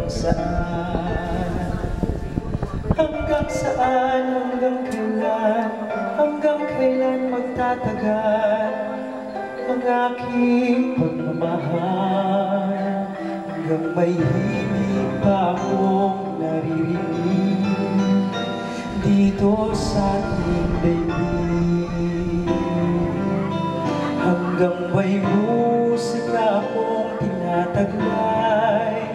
hanggang saan? Hanggang saan, hanggang kailan magtatagal ang aking pagmamahal? Hanggang may himig pa akong naririnig dito sa ating daigdig. Hanggang may musika akong tinataglay,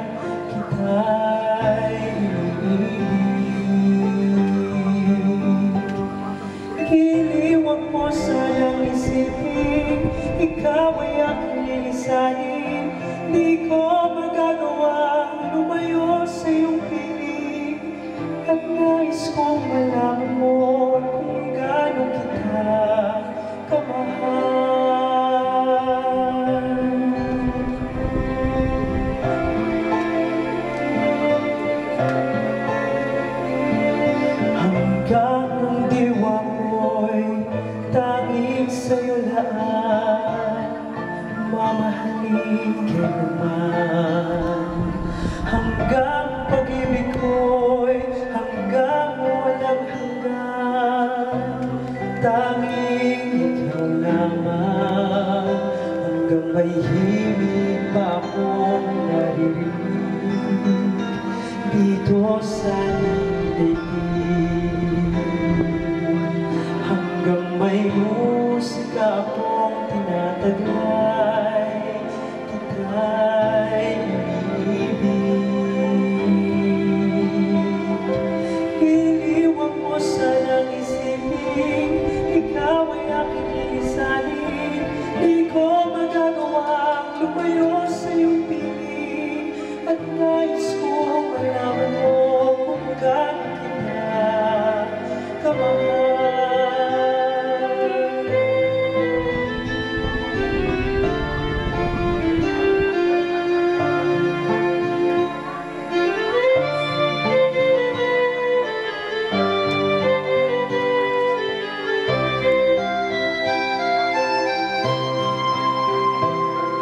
kita'y iniibig. Giliwang mo sanang isipin, ikaw ay aking lilisanin. Di ko magagawang lumayo sa iyong piling, at nais kong malaman mo kung gaano kita kamahal. Hanggang ang diwa ko'y tanging sa'yo laan, mamahalin kailanman. Hanggang pag-ibig ko'y hanggang walang hanggan, tanging ikaw lamang. Hanggang may himig pa akong naririnig dito sa daigdig. Hanggang may musika akong tinataglay, kita'y iniibig. Iliwang mo sanang isipin, ikaw ay aking lilisanin. Di ko magagawang lumayo sa iyong piling, at nais kong malaman mo kung gaano kita kamahal.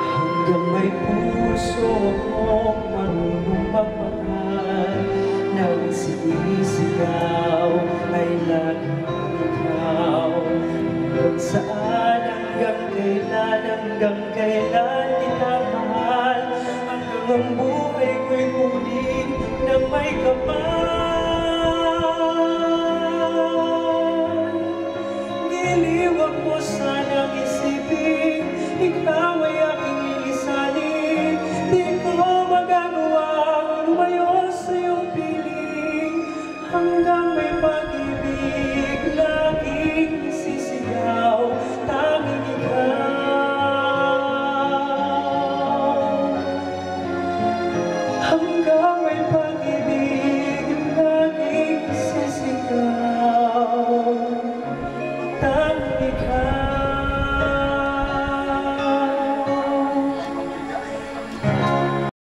Hanggang may puso akong marunong magmahal, nang sinisigaw ay laging ikaw. Hanggang saan, hanggang kailan kita mahal, hanggang ang buhay ko'y kunin na may kapal. Giliwag mo sanang isipin, ikaw